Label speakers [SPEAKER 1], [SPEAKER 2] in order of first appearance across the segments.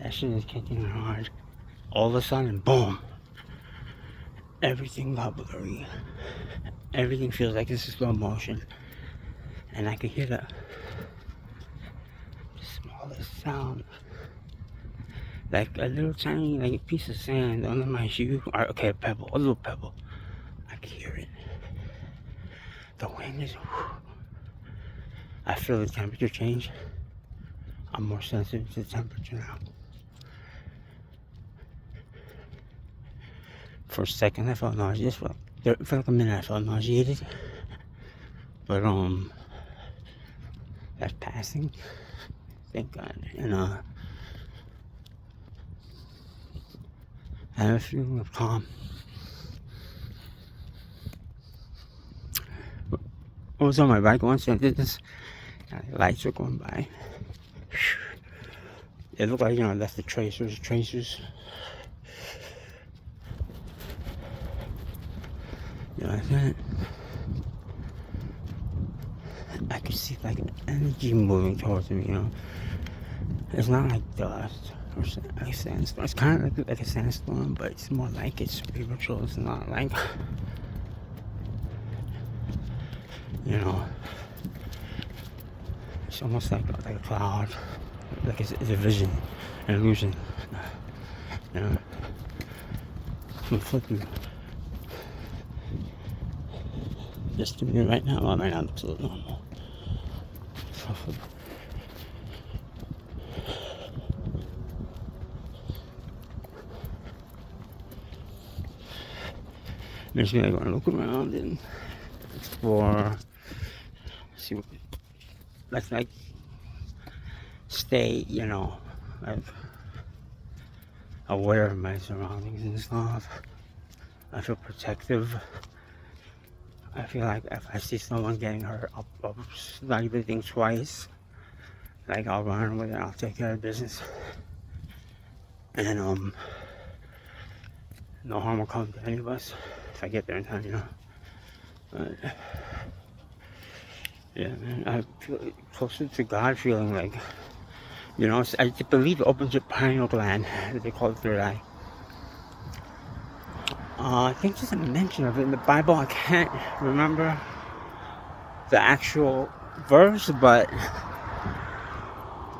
[SPEAKER 1] That shit is kicking hard. All of a sudden, boom. Everything got blurry. Everything feels like it's in slow motion. And I could hear the smallest sound. Like a little tiny like piece of sand under my shoe. Or, okay, a pebble. A little pebble. I could hear it. The wind is... I feel the temperature change. I'm more sensitive to the temperature now. For a second I felt nauseous. For like a minute I felt nauseated. But that's passing. Thank God. And I have a feeling of calm. I was on my bike once and I did this. Lights were going by. It looked like, I left the tracers. Like that. I could see like energy moving towards me, It's not like dust or like sandstorm. It's kind of like a sandstorm, but it's more like it's spiritual. It's not like, it's almost like a cloud. Like it's a vision, an illusion. I'm flipping. Just to me right now, I might not look so normal. Makes me like want to look around and explore, see what, like stay, like aware of my surroundings and stuff. I feel protective. I feel like if I see someone getting hurt, I'll not even think twice. Like I'll run with it, I'll take care of business. And no harm will come to any of us if I get there in time, But yeah, man, I feel closer to God, feeling like, I believe it opens your pineal gland. They call it third eye. I think there's a mention of it in the Bible. I can't remember the actual verse, but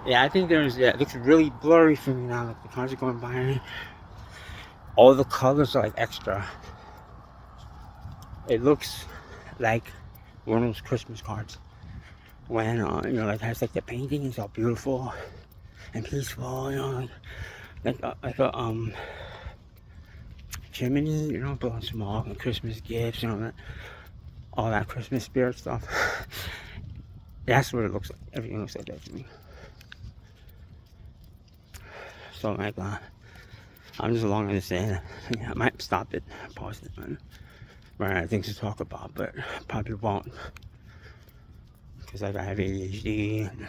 [SPEAKER 1] yeah, I think it looks really blurry for me now. Like the cars are going by. All the colors are like extra. It looks like one of those Christmas cards when like has like the painting is all beautiful and peaceful, like a chimney, blowing smoke and Christmas gifts, all that Christmas spirit stuff. That's what it looks like. Everything looks like that to me. So like I'm just along with saying, I might stop it, pause it, man. Run out of things to talk about, but probably won't, because I have ADHD and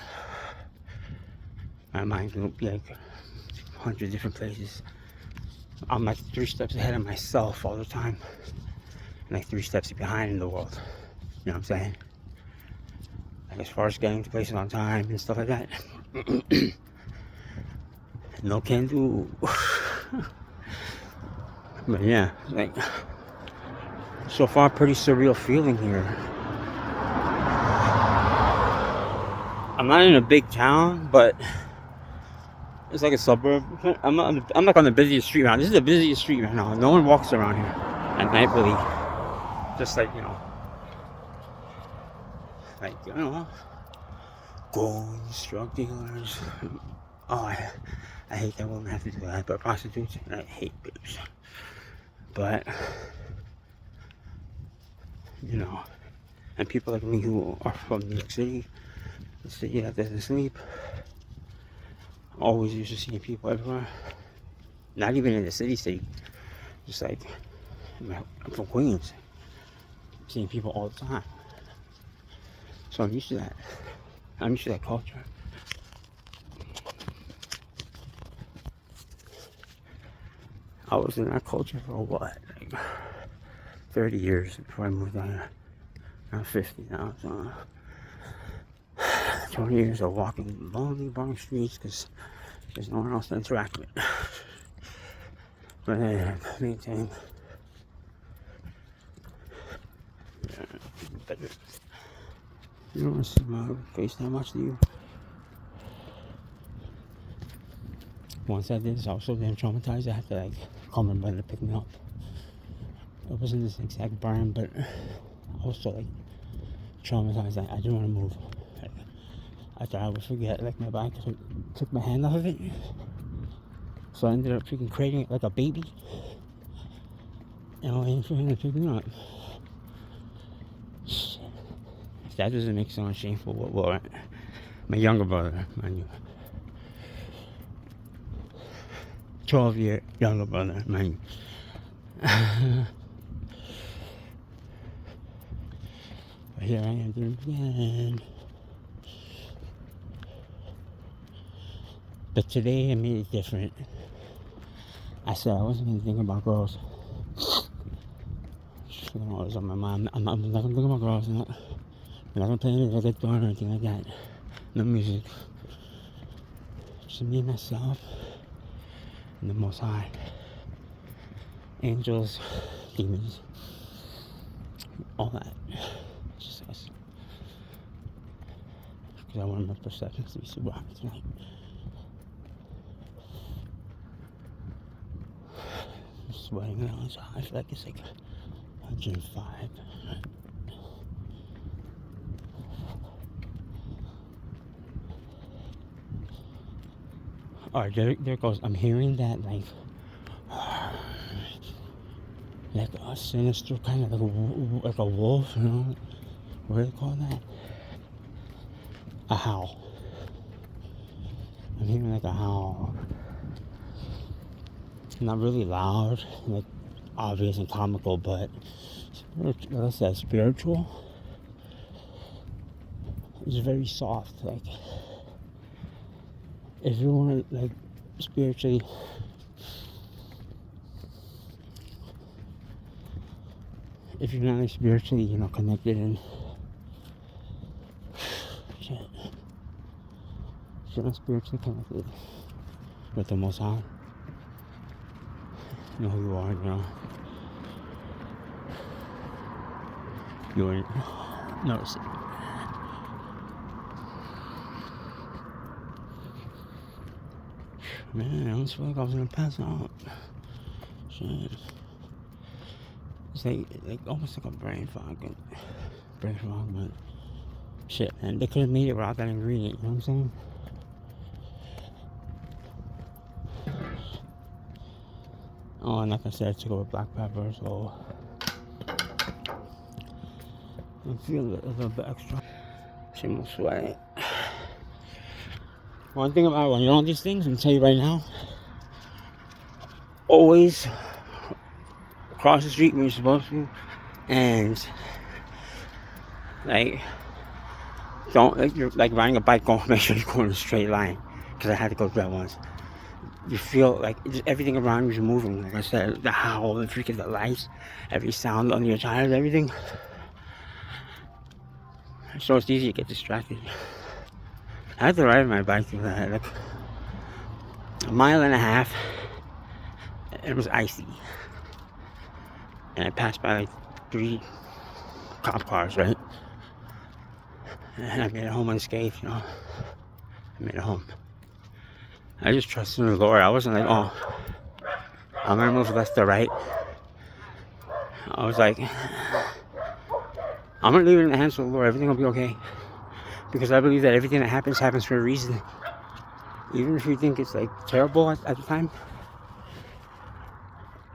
[SPEAKER 1] my mind can be like 100 different places. I'm like 3 steps ahead of myself all the time, and like 3 steps behind in the world. You know what I'm saying? Like as far as getting to places on time and stuff like that. No can do. But yeah, like so far pretty surreal feeling here. I'm not in a big town, but it's like a suburb. I'm like on the busiest street around. This is the busiest street right now. No one walks around here at night, really. Just like, goons, drug dealers. Oh, I hate that women have to do that, but prostitutes, I hate boobs. But, and people like me who are from New York City, the city that doesn't sleep, always used to seeing people everywhere. Not even in the city, just like, I'm from Queens, seeing people all the time. So I'm used to that. I'm used to that culture. I was in that culture for what, like 30 years before I moved on here. I'm 50 now, so 20 years of walking lonely, boring streets because There's no one else to interact with. But I maintain. Better. You don't want to see my face that much, do you? Once I did this, I was so damn traumatized, I had to like call my brother to pick me up. It wasn't this exact burn, but I was so like traumatized that I didn't want to move. Like, I thought I would forget, like my bike took my hand off of it. So I ended up freaking cradling it like a baby. And waiting for him to pick me up. Shit. If that doesn't make someone shameful, what will? My younger brother, mind you. 12-year younger brother, mind you. But here I am doing it again. But today I made it different. I said I wasn't going to think about girls. Just what was on my mind. I'm not going to think about girls. I'm not going to play any reggaeton or anything like that. No music. Just me, myself, and the Most High. Angels, demons, all that. Just us. Because I want my perceptions to be super high tonight. I'm sweating now, so I feel like it's like 105. Alright, there goes. I'm hearing that like a sinister kind of like a wolf, you know? What do they call that? A howl. I'm hearing like a howl. Not really loud, like obvious and comical, but like I said, spiritual. It's very soft. Like if you want to like spiritually if you're not like spiritually, you know, connected and shit. If you're not spiritually connected with the Most High, you know who you are, you know. You're notice it. Man, I almost feel like I was gonna pass out. Shit. It's like almost like a brain fog, but shit, man, they could have made it without that ingredient. You know what I'm saying? Oh, and like I said, I took over black pepper, so I feel a little bit extra. Shit, I'm sweating. One thing about when you're on these things, I'm gonna tell you right now, always cross the street when you're supposed to, and like don't, like you're like riding a bike, go make sure you go in a straight line, because I had to go through that once. You feel like just everything around you is moving. Like I said, the howl, the freaking the lights, every sound on your tires, everything. So it's easy to get distracted. I had to ride my bike through that, like a mile and a half. It was icy, and I passed by like 3 cop cars, right? And I made it home unscathed, you know. I made it home. I just trusted in the Lord. I wasn't like, oh, I'm gonna move left to right. I was like, I'm gonna leave it in the hands of the Lord. Everything will be okay. Because I believe that everything that happens for a reason. Even if you think it's like terrible at the time.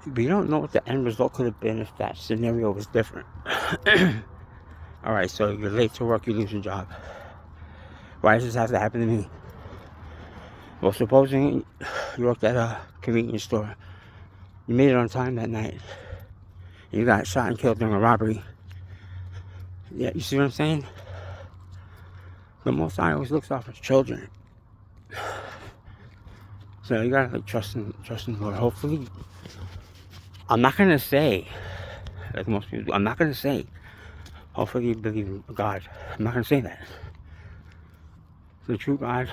[SPEAKER 1] But you don't know what the end result could have been if that scenario was different. Alright, so you're late to work, you lose your job. Why does this have to happen to me? Well, supposing you worked at a convenience store. You made it on time that night. You got shot and killed during a robbery. Yeah, you see what I'm saying? The Most High always looks out for his children. So you gotta like trust in the Lord. Hopefully, I'm not gonna say, like most people do, I'm not gonna say, hopefully you believe in God. I'm not gonna say that. The true God,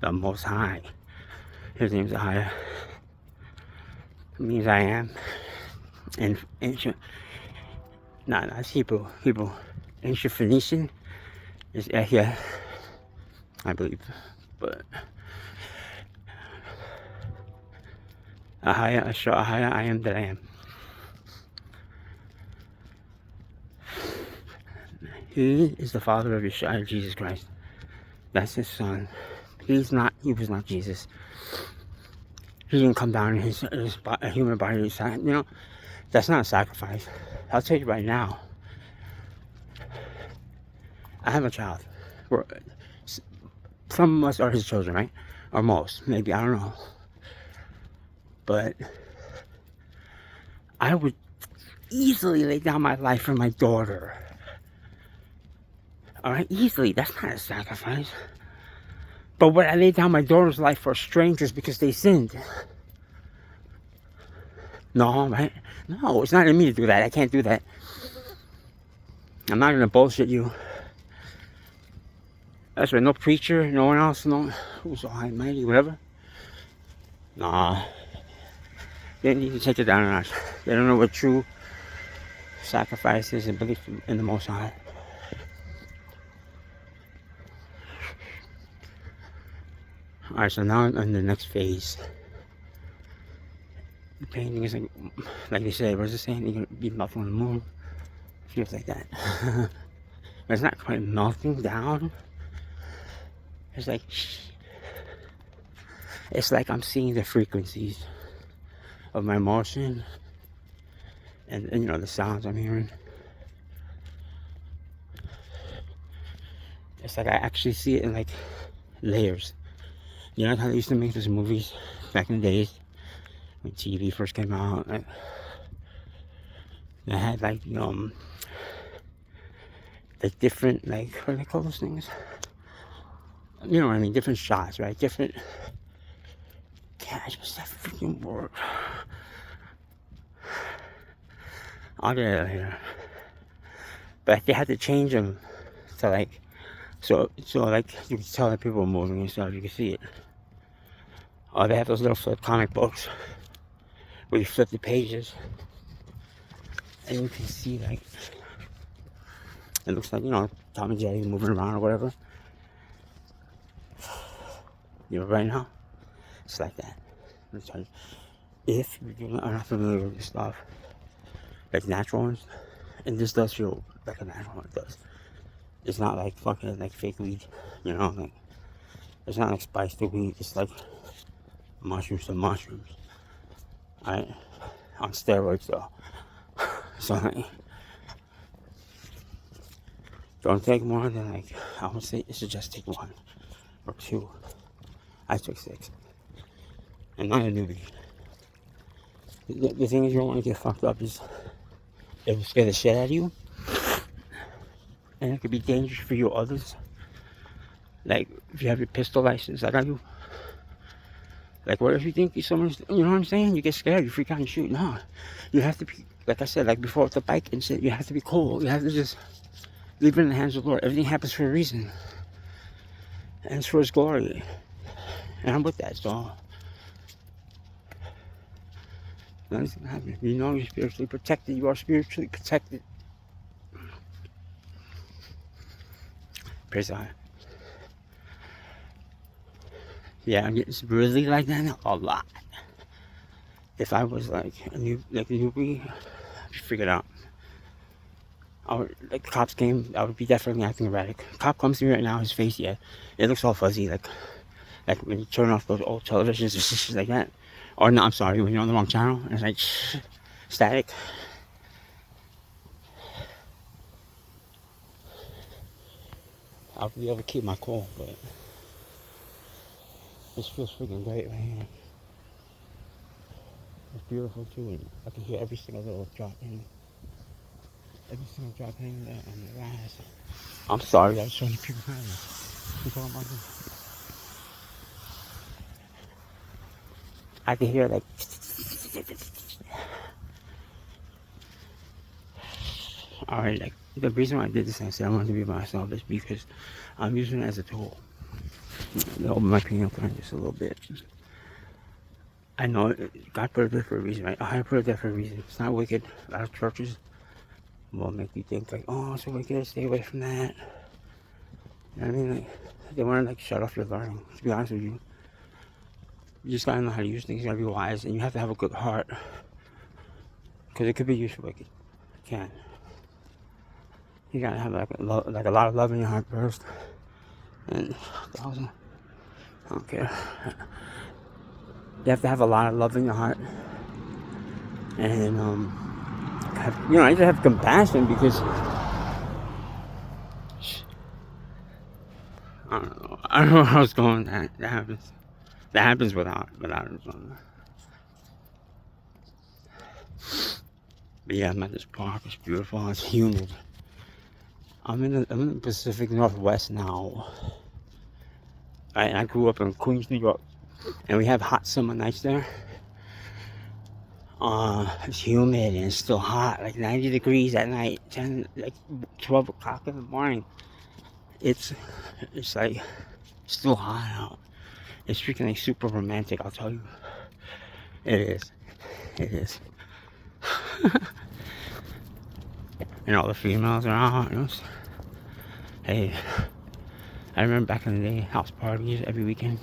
[SPEAKER 1] the Most High, His name's Ahaya. It means I am. And ancient, it's Hebrew. Ancient Phoenician is Ehya, I believe. But Ahaya, I am that I am. He is the father of Yeshua, Jesus Christ. That's his son. He was not Jesus. He didn't come down in his human body. That's not a sacrifice. I'll tell you right now. I have a child. Some of us are his children, right? Or most, maybe, I don't know. But I would easily lay down my life for my daughter. Alright, easily. That's not a sacrifice. But would I lay down my daughter's life for strangers because they sinned? No, right? No, it's not in me to do that. I can't do that. I'm not gonna bullshit you. That's right, no preacher, no one else, no who's almighty, whatever. Nah. They need to take it down a notch. They don't know what true sacrifice is and belief in the Most High. Alright, so now I'm in the next phase. The painting is like they said, what is it saying? You're gonna be melting on the moon. Feels like that. But it's not quite melting down. It's like I'm seeing the frequencies of my emotion and the sounds I'm hearing. It's like I actually see it in like layers. You know how they used to make those movies back in the days when TV first came out? They had like different, like, what do they call those things? You know what I mean? Different shots, right? Different. Gosh, what's that freaking word? I'll get it out here. But they had to change them to like, so like you can tell that people are moving and stuff. You can see it. Or they have those little flip comic books where you flip the pages and you can see like it looks like Tom and Jerry moving around or whatever. Right now it's like that. If you are not familiar with this stuff, like natural ones, and this does feel like a natural one. It does. It's not like fucking like fake weed, like it's not like spiced weed. It's like mushrooms to mushrooms, right? On steroids though. So like, don't take more than like, I would say you should just take 1 or 2. I took 6. And not a newbie. The thing is, you don't want to get fucked up. Is it will scare the shit out of you, and it could be dangerous for you or others. Like if you have your pistol license, like I do. Like what if you think someone's, you know what I'm saying? You get scared, you freak out and shoot. No, you have to be, like I said, like before with the bike and shit. You have to be cool. You have to just leave it in the hands of the Lord. Everything happens for a reason, and it's for His glory. And I'm with that, so nothing's gonna happen. You're spiritually protected. You are spiritually protected. Praise God. Yeah, I'm getting really like that a lot. If I was like a newbie, I'd be freaking out. Like the cops came, I would be definitely acting erratic. Cop comes to me right now, his face, yeah, it looks all fuzzy, like when you turn off those old televisions or shit like that. Or no, I'm sorry, when you're on the wrong channel, and it's like static. I'll be able to keep my cool, but this feels freaking great right here. It's beautiful too, and I can hear every single little drop in. Every single drop in there on the grass. I'm sorry, I was showing people behind me. I can hear like alright, like the reason why I did this, I said I wanted to be by myself, is because I'm using it as a tool. I'll open my piano plant just a little bit. I know God put it there for a reason, right? I put it there for a reason. It's not wicked. A lot of churches will make you think like, oh, it's so wicked, stay away from that. You know what I mean? Like, they want to like shut off your learning. To be honest with you, you just gotta know how to use things. You gotta be wise, and you have to have a good heart, because it could be used for wicked. It can. You gotta have like a lot of love in your heart first, and I don't care. You have to have a lot of love in your heart, and I just have compassion, because I don't know how it's going. That happens without it. But yeah, I'm at this park. It's beautiful. It's humid. I'm in the Pacific Northwest now. I grew up in Queens, New York, and we have hot summer nights there. It's humid and it's still hot, like 90 degrees at night, 12 o'clock in the morning. It's like still hot out. It's freaking like super romantic, I'll tell you. It is. And all the females are out. Hey, I remember back in the day, house parties every weekend.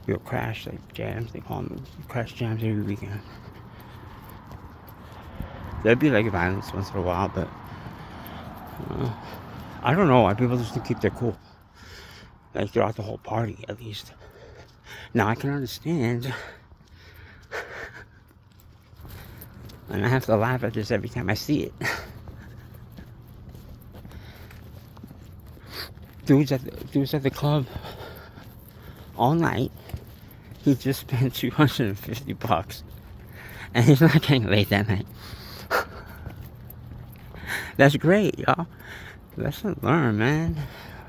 [SPEAKER 1] We would crash, like jams, they call them, crash jams every weekend. There'd be like violence once in a while, but I don't know why people just keep their cool, like throughout the whole party, at least. Now I can understand, and I have to laugh at this every time I see it. Dudes at the club all night. He just spent $250, and he's not getting laid that night. That's great, y'all. Lesson learned, man.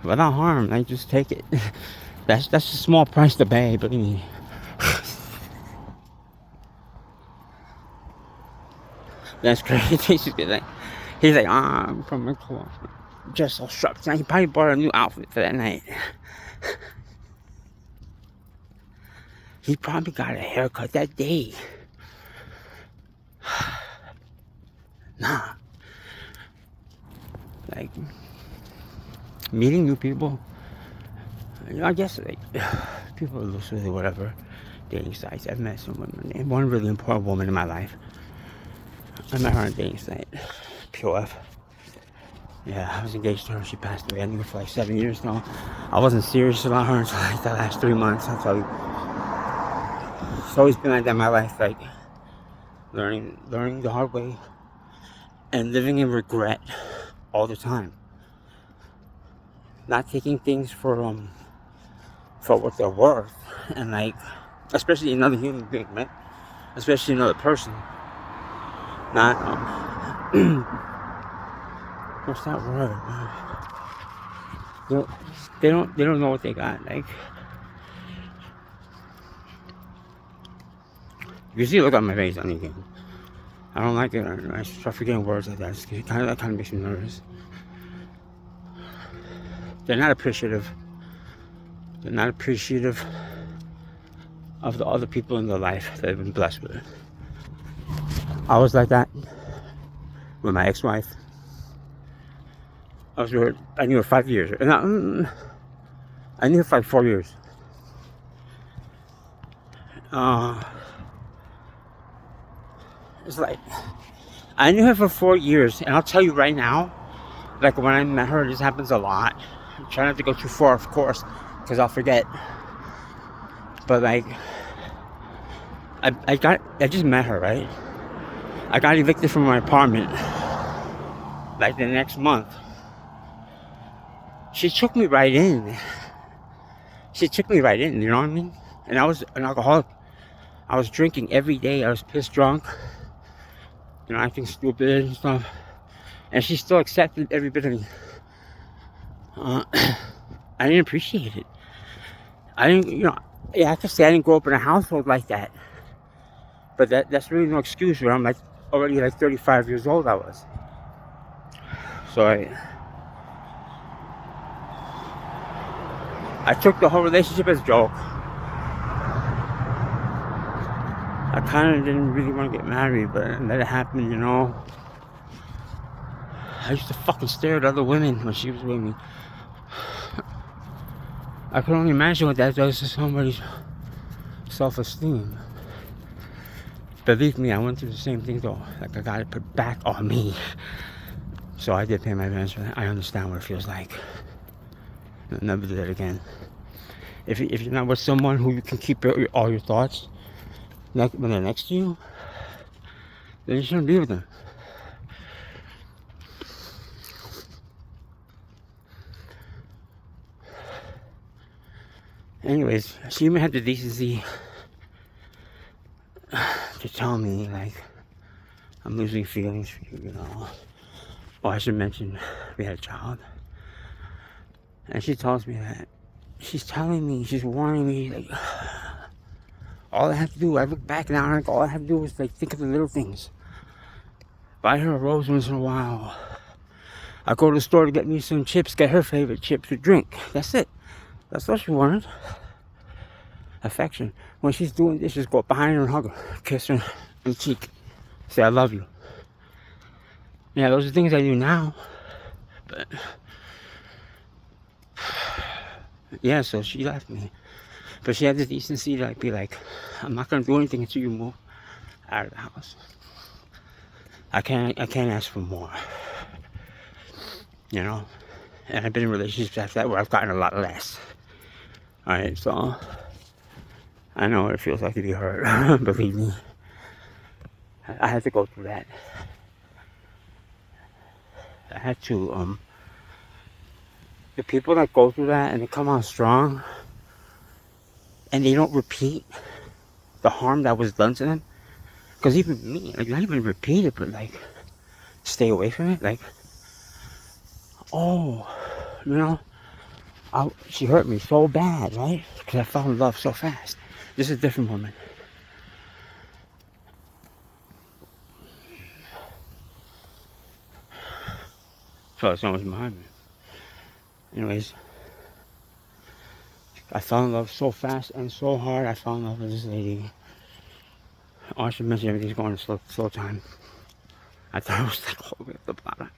[SPEAKER 1] Without harm, like, just take it. That's a small price to pay, believe me. That's crazy. He's like, I'm from the club, just so sharp. He probably bought a new outfit for that night. He probably got a haircut that day. Nah. Like, meeting new people, I guess, like, people are loose with it, whatever, dating sites. I've met some women, and one really important woman in my life, I met her on a dating site, POF. Yeah, I was engaged to her, she passed away. I knew her for like 7 years now. I wasn't serious about her until like the last 3 months, I'll tell you. It's always been like that in my life, like, learning the hard way, and living in regret all the time. Not taking things for what they're worth, and like, especially another human being, man. Especially another person. Not what's that word? They don't know what they got. Like, you see, look at my face on again. I don't like it. I start forgetting words like that. That kind of makes me nervous. They're not appreciative. They're not appreciative of the other people in their life that they've been blessed with. I was like that with my ex-wife. I knew her 5 years. And I knew her for like 4 years. It's like, I knew her for 4 years, and I'll tell you right now, like when I met her, this happens a lot. I'm trying not to go too far, of course, because I'll forget. But like, I just met her, right? I got evicted from my apartment like the next month. She took me right in. You know what I mean? And I was an alcoholic. I was drinking every day. I was pissed drunk, acting stupid and stuff. And she still accepted every bit of me. I didn't appreciate it. I could say I didn't grow up in a household like that. But that's really no excuse when I'm like already like 35 years old I was. So I took the whole relationship as a joke. I kind of didn't really want to get married, but let it happen, you know. I used to fucking stare at other women when she was with me. I could only imagine what that does to somebody's self-esteem. Believe me, I went through the same thing though. Like, I got it put back on me. So I did pay my rent for that. I understand what it feels like. I'll never do that again. If you're not with someone who you can keep all your thoughts when they're next to you, then you shouldn't be with them. Anyways, she even had the decency to tell me, like, I'm losing feelings for you, you know. Oh, I should mention we had a child. And she tells me that. She's telling me, she's warning me, like, all I have to do, I look back now, like, all I have to do is, like, think of the little things. Buy her a rose once in a while. I go to the store to get me some chips, get her favorite chips to drink. That's it. That's what she wanted. Affection. When she's doing this, just go behind her and hug her, kiss her on the cheek, say I love you. Yeah, those are things I do now. But yeah, so she left me. But she had the decency to, like, be like, I'm not gonna do anything until you move out of the house. I can't ask for more. You know? And I've been in relationships after that where I've gotten a lot less. Alright, so I know what it feels like to be hurt. Believe me. I had to go through that. I had to, the people that go through that and they come out strong and they don't repeat the harm that was done to them. Because even me, like, not even repeat it, but, like, stay away from it. Like, oh, you know, she hurt me so bad, right? Because I fell in love so fast. This is a different woman. So someone's behind me. Anyways, I fell in love so fast and so hard. I fell in love with this lady. Oh, I should mention everything's going in slow time. I thought it was like all the way at the bottom.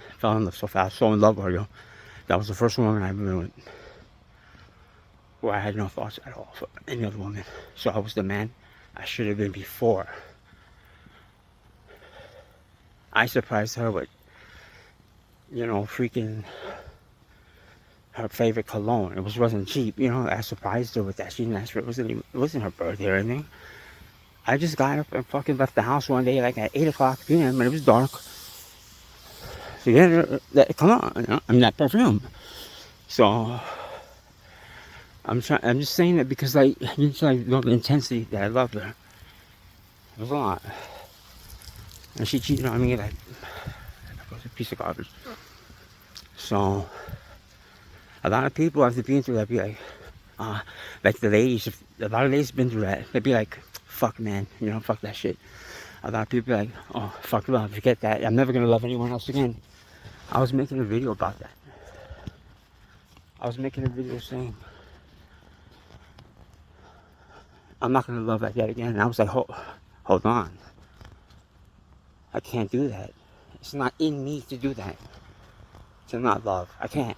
[SPEAKER 1] I fell in love so fast, so in love with her, yo. That was the first woman I ever been with where I had no thoughts at all for any other woman. So I was the man I should have been before. I surprised her with, you know, freaking her favorite cologne. It wasn't cheap, you know. I surprised her with that. She didn't ask for it. It wasn't her birthday or anything. I just got up and fucking left the house one day, like at 8 o'clock p.m. and it was dark. So yeah, that cologne, you know, I mean that perfume. So I'm just saying that because, like, you just, like, know the intensity that I loved her. It was a lot. And she cheated on me, like, it was a piece of garbage. So a lot of people after being through that be like the ladies, a lot of ladies been through that. They'd be like, fuck man, you know, fuck that shit. A lot of people be like, oh, fuck love, forget that. I'm never gonna love anyone else again. I was making a video about that. I was making a video saying, I'm not gonna love like that again. And I was like, hold on. I can't do that. It's not in me to do that. To not love. I can't.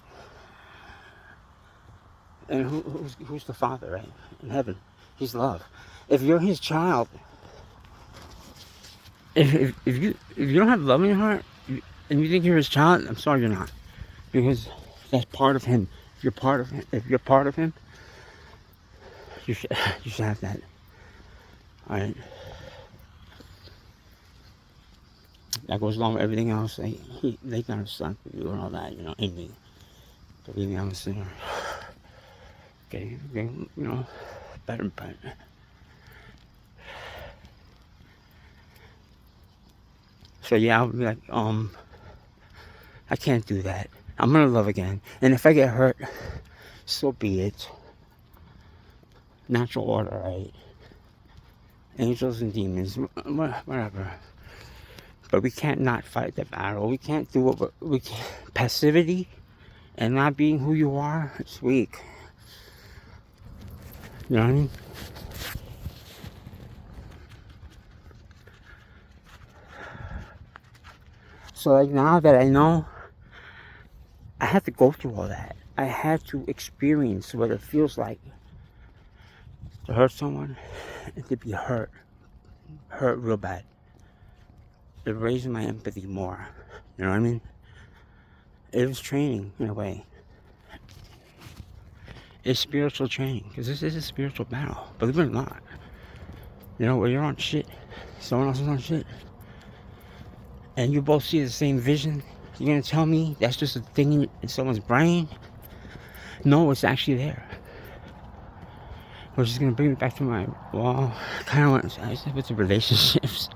[SPEAKER 1] And who's the Father, right? In heaven. He's love. If you're his child, if you don't have love in your heart, and you think you're his child, I'm sorry you're not. Because that's part of him. If you're part of him, you should have that. Alright. That goes along with everything else. They got a son for you and all that, you know, in me. Believe me, I'm a sinner. Getting, you know, better and better. So yeah, I'll be like, I can't do that. I'm gonna love again. And if I get hurt, so be it. Natural order, right? Angels and demons, whatever. But we can't not fight the battle. We can't do what we can't. Passivity And not being who you are, it's weak. You know what I mean? So like now that I know, I had to go through all that. I had to experience what it feels like to hurt someone and to be hurt real bad. It raised my empathy more. You know what I mean? It was training in a way. It's spiritual training, because this is a spiritual battle, believe it or not. You know, when you're on shit, someone else is on shit, and you both see the same vision, you're gonna tell me that's just a thing in someone's brain? No, it's actually there. Which is gonna bring me back to my, well, kind of want to say with the relationships.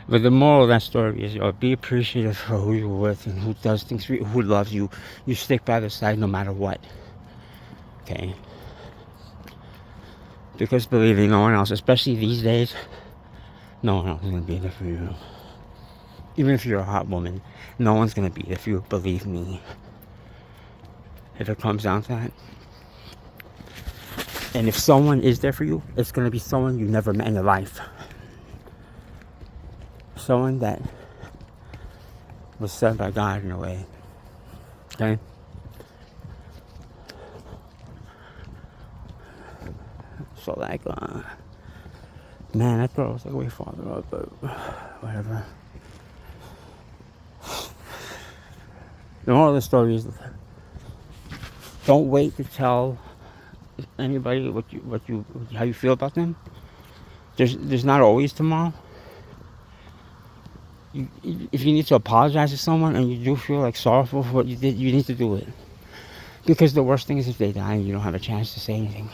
[SPEAKER 1] But the moral of that story is, be appreciative for who you're with and who does things for you, who loves you. You stick by their side no matter what. Okay? Because believe me, no one else, especially these days, no one else is gonna be there for you. Even if you're a hot woman, no one's gonna be there for you, believe me. If it comes down to that. And if someone is there for you, it's gonna be someone you never met in your life. Someone that was sent by God in a way. Okay? So like, man, I thought I was like way farther up, but whatever. The moral of the story is, don't wait to tell anybody how you feel about them. There's not always tomorrow. If you need to apologize to someone and you do feel like sorrowful for what you did, you need to do it. Because the worst thing is if they die and you don't have a chance to say anything.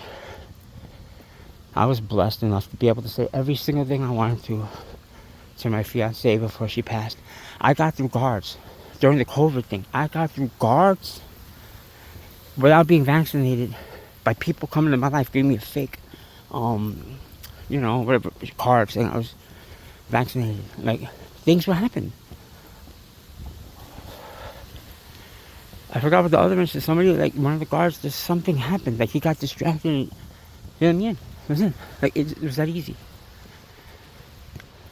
[SPEAKER 1] I was blessed enough to be able to say every single thing I wanted to my fiancée before she passed. I got through guards. During the COVID thing, I got through guards without being vaccinated by people coming to my life giving me a fake, whatever, card saying I was vaccinated. Like, things will happen. I forgot what the other one said. Somebody, like, one of the guards, just something happened. Like, he got distracted and hit him in. That's it. Like, it was that easy.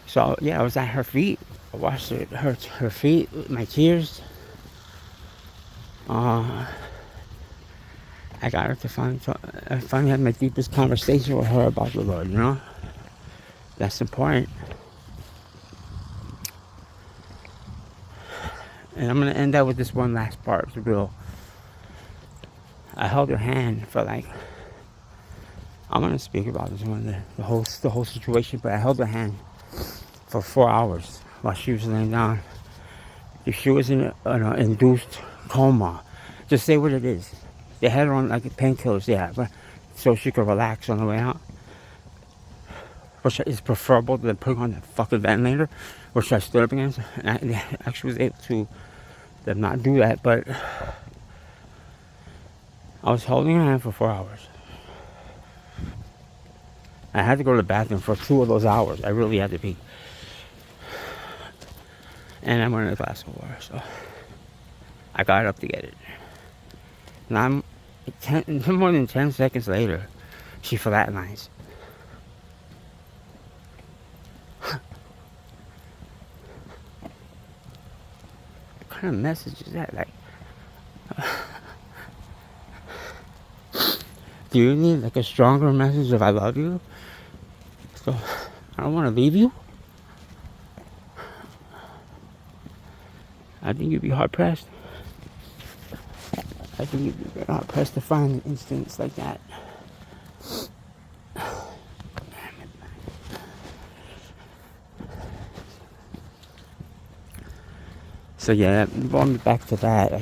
[SPEAKER 1] So, yeah, I was at her feet. I watched her feet with my tears. I got her to I finally had my deepest conversation with her about the Lord, you know? That's important. And I'm going to end up with this one last part. It's real. I held her hand for like, I'm going to speak about this one, the whole situation, but I held her hand for 4 hours while she was laying down. If she was in an induced coma, just say what it is. They had her on like painkillers, yeah, but so she could relax on the way out. Which is preferable than putting on that fucking ventilator, which I stood up against. And I actually was able to not do that, but I was holding her hand for 4 hours. I had to go to the bathroom for 2 of those hours. I really had to pee. And I wanted a glass of water, so I got up to get it. And more than 10 seconds later, she flatlines. What kind of message is that? Like, do you need like a stronger message of I love you? So I don't want to leave you? I think you'd be hard pressed. I think you'd be hard pressed to find an instance like that. So yeah, going back to that, like,